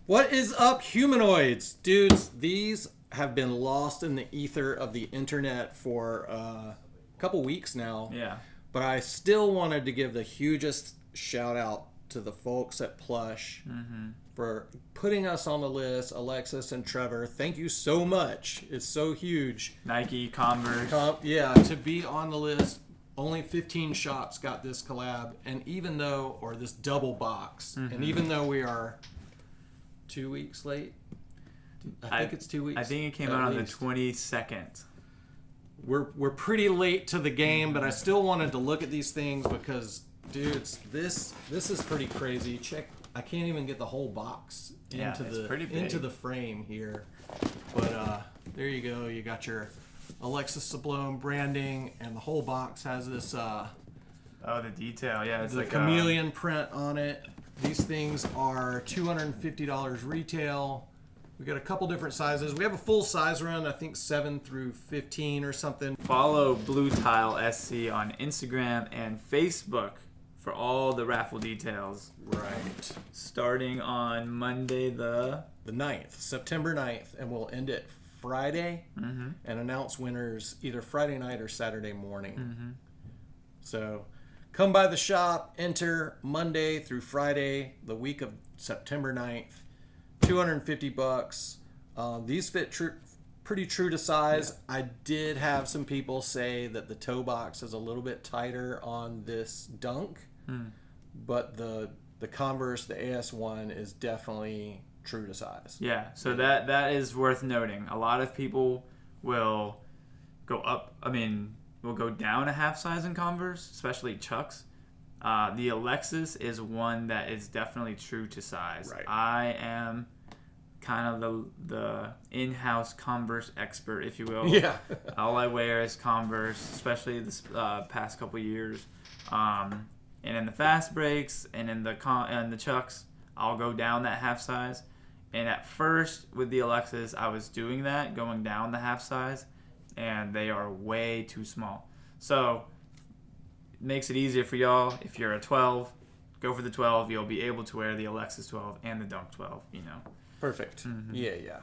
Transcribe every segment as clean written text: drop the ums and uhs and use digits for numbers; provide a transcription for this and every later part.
What is up, humanoids? Dudes, these have been lost in the ether of the internet for a couple weeks now. Yeah. But I still wanted to give the hugest shout out to the folks at Plush for putting us on the list. Alexis and Trevor, thank you so much. It's so huge. Nike, Converse. To be on the list. Only 15 shops got this collab, and even though, or this double box, and even though we are 2 weeks late, I think it's 2 weeks. I think it came out on the 22nd. We're pretty late to the game, but I still wanted to look at these things because, dudes, this is pretty crazy. Check, I can't even get the whole box into the frame here, but there you go. You got your Alexis Sablone branding, and the whole box has this the detail. Yeah, it's the like chameleon print on it. These things are $250 retail. We got a couple different sizes. We have a full size run, I think 7 through 15 or something. Follow Blue Tile SC on Instagram and Facebook for all the raffle details. Right. Starting on Monday the 9th, September 9th, and we'll end it Friday and announce winners either Friday night or Saturday morning. So come by the shop, enter Monday through Friday, the week of September 9th. $250. These fit pretty true to size. Yeah. I did have some people say that the toe box is a little bit tighter on this Dunk, but the Converse, the AS1, is definitely true to size. Yeah, so that is worth noting. A lot of people will go up. Will go down a half size in Converse, especially Chucks. The Alexis is one that is definitely true to size. Right. I am kind of the in-house Converse expert, if you will. Yeah. All I wear is Converse, especially this past couple years. And in the fast breaks and in the Chucks, I'll go down that half size. And at first, with the Alexis, I was doing that, going down the half size, and they are way too small. So it makes it easier for y'all. If you're a 12, go for the 12. You'll be able to wear the Alexis 12 and the Dunk 12, Perfect. Yeah.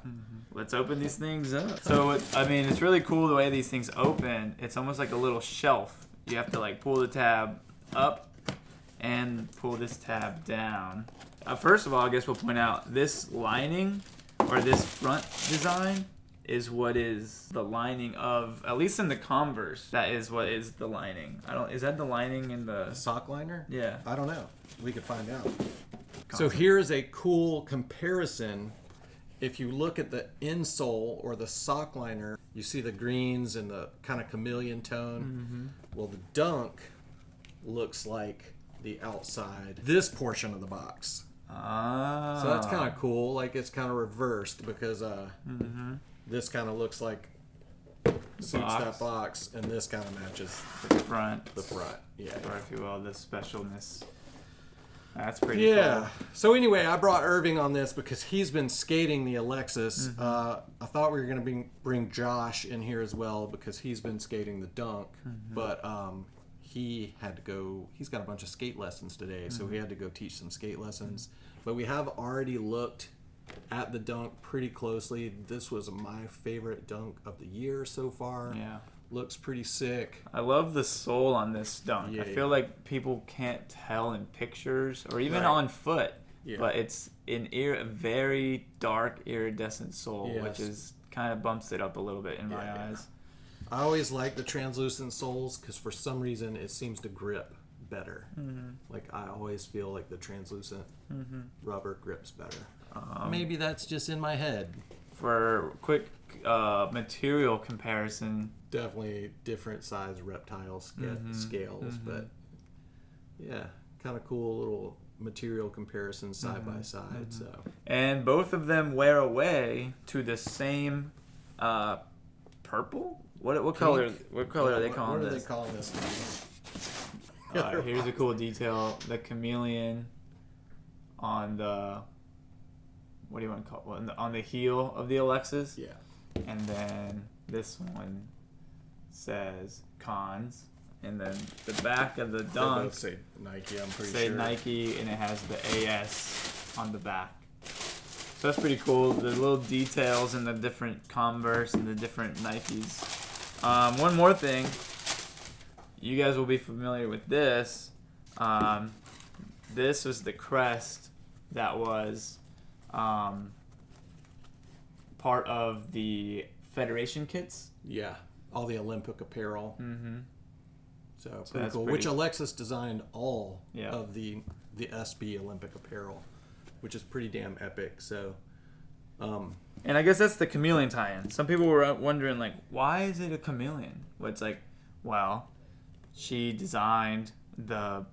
Let's open these things up. So, it's really cool the way these things open. It's almost like a little shelf. You have to, pull the tab up and pull this tab down. First of all, I guess we'll point out this lining, or this front design, is what is the lining of, at least in the Converse, that is what is the lining. Is that the lining in the sock liner? Yeah. I don't know. We could find out. So here's a cool comparison. If you look at the insole or the sock liner, you see the greens and the kind of chameleon tone. Well, the Dunk looks like the outside, this portion of the box. So that's kind of cool. It's kind of reversed because this kind of looks like suits that box, and this kind of matches the front. Yeah. Or if you will, the specialness. That's pretty cool. So anyway, I brought Irving on this because he's been skating the Alexis. I thought we were going to bring Josh in here as well because he's been skating the Dunk, but he had to go. He's got a bunch of skate lessons today, so he had to go teach some skate lessons. But we have already looked at the Dunk pretty closely. This was my favorite Dunk of the year so far. Yeah. Looks pretty sick. I love the sole on this Dunk. I feel like people can't tell in pictures or even on foot, but it's a very dark iridescent sole, which is kind of bumps it up a little bit in my eyes. I always like the translucent soles because for some reason it seems to grip better. I always feel like the translucent rubber grips better. Maybe that's just in my head. For quick material comparison, definitely different size reptile scales, but yeah, kind of cool little material comparison side by side. So, and both of them wear away to the same purple. What color? What color are they calling this? What are they calling this? Here's a cool detail: the chameleon on the. What do you want to call it? On the heel of the Alexis. Yeah. And then this one says Cons. And then the back of the Dunk. They both say Nike, I'm pretty sure. Say Nike, and it has the AS on the back. So that's pretty cool. The little details in the different Converse and the different Nikes. One more thing. You guys will be familiar with this. This was the crest that was part of the Federation kits. Yeah, all the Olympic apparel. Mm-hmm. So pretty cool. Which Alexis designed all of the SB Olympic apparel, which is pretty damn epic. So, and I guess that's the chameleon tie-in. Some people were wondering, like, why is it a chameleon? Well, it's like, well, she designed the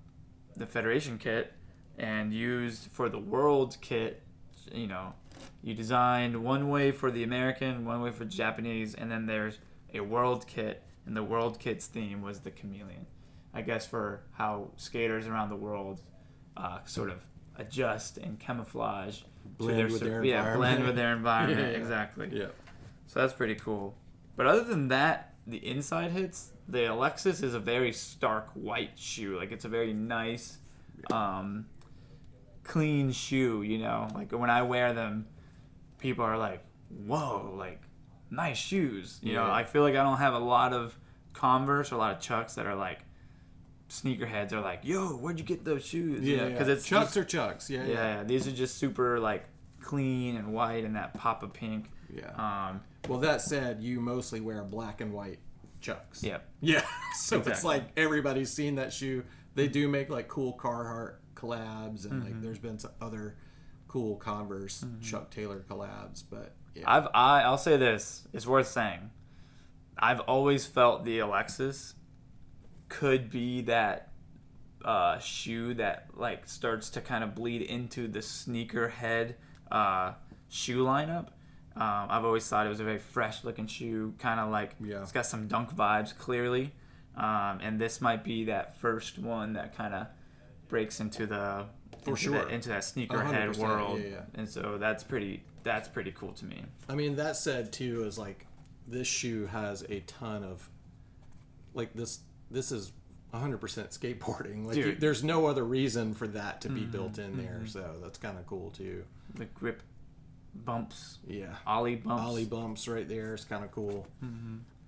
Federation kit and used for the World kit. You know, you designed one way for the American, one way for the Japanese, and then there's a World kit, and the World kit's theme was the chameleon. I guess for how skaters around the world sort of adjust and camouflage blend with their environment. Blend with their environment. Yeah. Exactly. Yeah. So that's pretty cool. But other than that, the inside hits, the Alexis is a very stark white shoe. Like, it's a very nice, clean shoe, you know? Like, when I wear them, people are like, whoa, like, nice shoes. You know, I feel like I don't have a lot of Converse or a lot of Chucks that are like, sneakerheads are like, yo, where'd you get those shoes? Yeah, because it's Chucks are Chucks. Yeah. These are just super, like, clean and white and that pop of pink. Yeah. Well, that said, you mostly wear black and white Chucks. Yep. Yeah. So Exactly. It's like everybody's seen that shoe. They do make like cool Carhartt collabs, and like there's been some other cool Converse Chuck Taylor collabs, but yeah. I'll say this, it's worth saying. I've always felt the Alexis could be that shoe that like starts to kind of bleed into the sneakerhead shoe lineup. I've always thought it was a very fresh looking shoe, kind of like it's got some Dunk vibes clearly, and this might be that first one that kind of breaks into the into that sneakerhead world. Yeah. And so that's pretty cool to me. I mean, that said too is like this shoe has a ton of like this is 100% skateboarding. Like Dude. there's no other reason for that to be built in there, so that's kind of cool too. The grip bumps, Yeah. ollie bumps. Ollie bumps right there. It's kind of cool.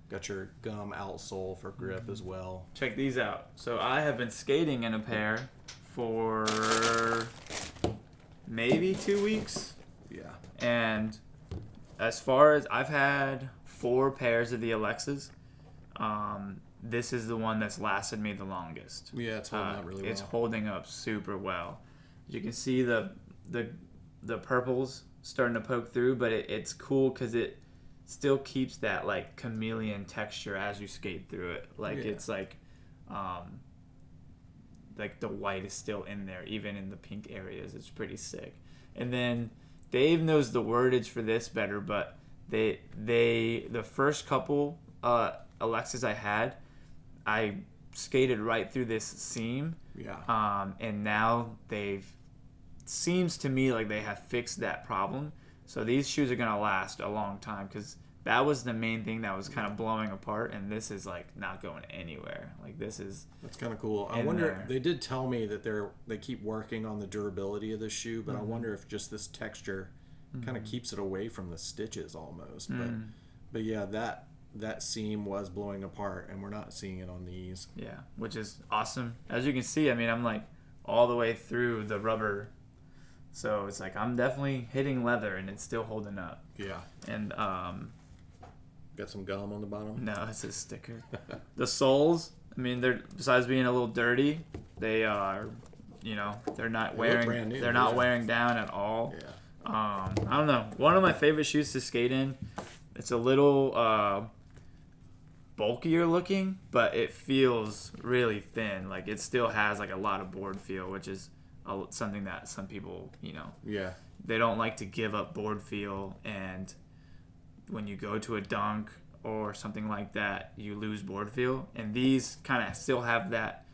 Got your gum outsole for grip as well. Check these out. So I have been skating in a pair for maybe 2 weeks. Yeah. And as far as I've had 4 pairs of the Alexis, this is the one that's lasted me the longest. Yeah, it's holding up really well. It's holding up super well. You can see the purples starting to poke through, but it's cool because it still keeps that like chameleon texture as you skate through it. Like it's like the white is still in there, even in the pink areas. It's pretty sick. And then Dave knows the wordage for this better, but the first couple Alexis I skated right through this seam. Yeah. And now seems to me like they have fixed that problem. So these shoes are going to last a long time because that was the main thing that was kind of blowing apart, and this is like not going anywhere. Like that's kind of cool. I wonder, they did tell me that they keep working on the durability of this shoe, but I wonder if just this texture kind of keeps it away from the stitches almost. But yeah, that seam was blowing apart, and we're not seeing it on these. Yeah, which is awesome. As you can see, I mean, I'm like all the way through the rubber. So it's like I'm definitely hitting leather, and it's still holding up. Yeah. And got some gum on the bottom? No, it's a sticker. The soles, I mean, they're besides being a little dirty, they are, they're not wearing brand new, they're not wearing down at all. Yeah. I don't know. One of my favorite shoes to skate in. It's a little bulkier looking, but it feels really thin. Like it still has like a lot of board feel, which is something that some people, they don't like to give up board feel, and when you go to a dunk or something like that, you lose board feel. And these kind of still have that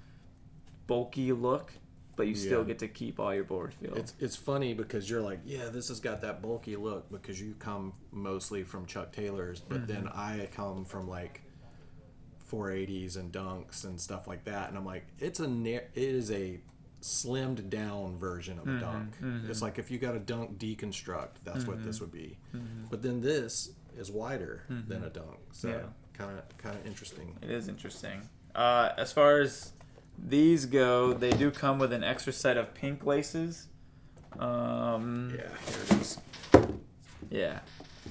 bulky look, but you still get to keep all your board feel. It's funny because you're like, this has got that bulky look because you come mostly from Chuck Taylors, but then I come from like 480s and dunks and stuff like that, and I'm like, it is a slimmed down version of a dunk. It's like if you got a dunk deconstruct, that's what this would be. But then this is wider than a dunk. So kind of interesting. It is interesting. As far as these go, they do come with an extra set of pink laces. Yeah, here it is. Yeah.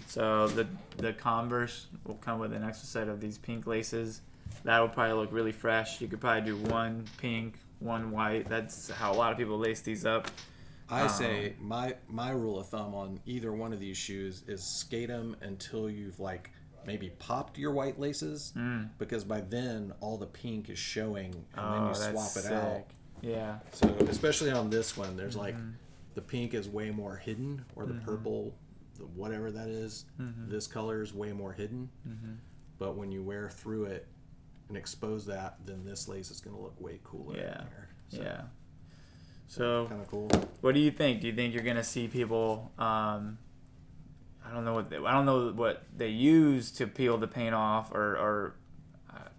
So the Converse will come with an extra set of these pink laces. That will probably look really fresh. You could probably do one pink, one white. That's how a lot of people lace these up. I say my rule of thumb on either one of these shoes is skate them until you've like maybe popped your white laces, because by then all the pink is showing, and then you swap it out. Yeah. So especially on this one, there's like the pink is way more hidden, or the purple, whatever that is. This color is way more hidden. But when you wear through it and expose that, then this lace is going to look way cooler. Yeah. So, yeah. So kind of cool. What do you think? Do you think you're going to see people? I don't know what they use to peel the paint off or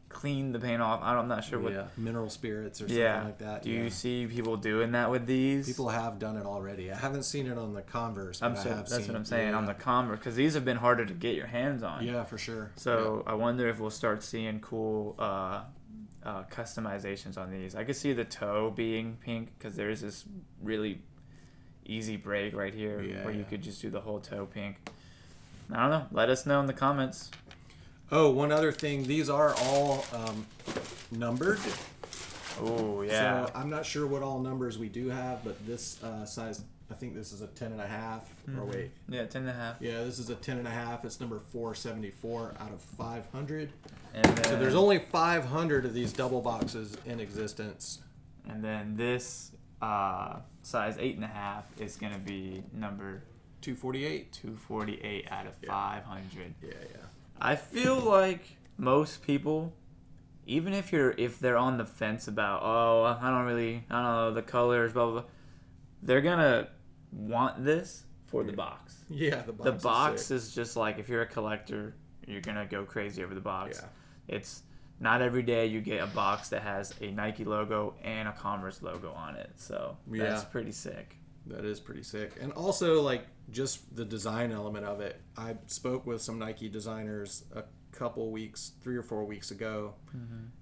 clean the paint off. I'm not sure what. Mineral spirits or something like that. Do you see people doing that with these? People have done it already. I haven't seen it on the Converse, but that's what I'm saying, on the Converse, because these have been harder to get your hands on. Yeah, for sure. So I wonder if we'll start seeing cool customizations on these. I could see the toe being pink, because there's this really easy break right here where you could just do the whole toe pink. I don't know. Let us know in the comments. Oh, one other thing. These are all numbered. Oh, yeah. So I'm not sure what all numbers we do have, but this size, I think this is a 10.5. Or wait. Yeah, 10.5. Yeah, this is a 10.5. It's number 474 out of 500. And then, so there's only 500 of these double boxes in existence. And then this size 8.5 is going to be number 248. 248 out of 500. Yeah. I feel like most people, even if they're on the fence about, I don't know, the colors, blah, blah, blah, they're going to want this for the box. Yeah, the box is just like, if you're a collector, you're going to go crazy over the box. Yeah. It's not every day you get a box that has a Nike logo and a Converse logo on it. So that's pretty sick. That is pretty sick. And also, like, just the design element of it. I spoke with some Nike designers a couple weeks, 3 or 4 weeks ago.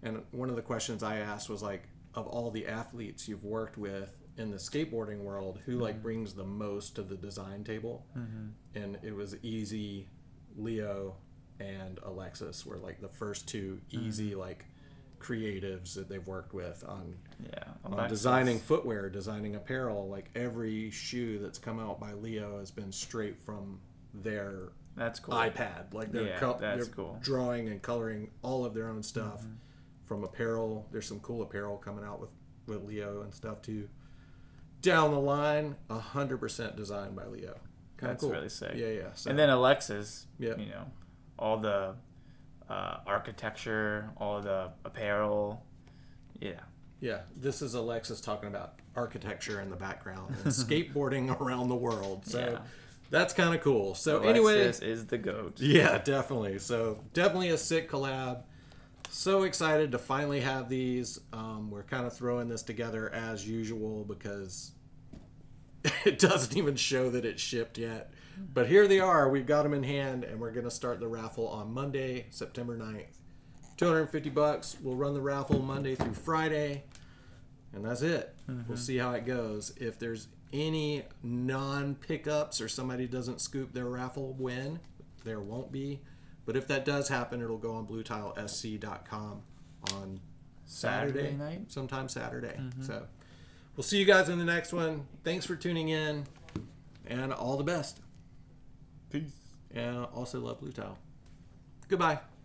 And one of the questions I asked was, like, of all the athletes you've worked with in the skateboarding world, who, like, brings the most to the design table? And it was easy, Leo and Alexis were, like, the first two easy, like, creatives that they've worked with on designing footwear, designing apparel. Like, every shoe that's come out by Leo has been straight from their iPad. Like, they're cool. Drawing and coloring all of their own stuff from apparel. There's some cool apparel coming out with Leo and stuff too. Down the line, 100% designed by Leo. That's cool. Really sick. Yeah. So, and then Alexis, all the architecture, all the apparel. Yeah, this is Alexis talking about architecture in the background and skateboarding around the world. So that's kind of cool. So Alexis is the GOAT. Yeah, definitely. So definitely a sick collab. So excited to finally have these. We're kind of throwing this together as usual because it doesn't even show that it's shipped yet. But here they are. We've got them in hand, and we're going to start the raffle on Monday, September 9th. $250. We'll run the raffle Monday through Friday, and that's it. We'll see how it goes. If there's any non-pickups or somebody doesn't scoop their raffle win, there won't be. But if that doss happen, it'll go on bluetilesc.com on Saturday night? Sometime Saturday. So we'll see you guys in the next one. Thanks for tuning in, and all the best. Peace. And also love Blue Tile. Goodbye.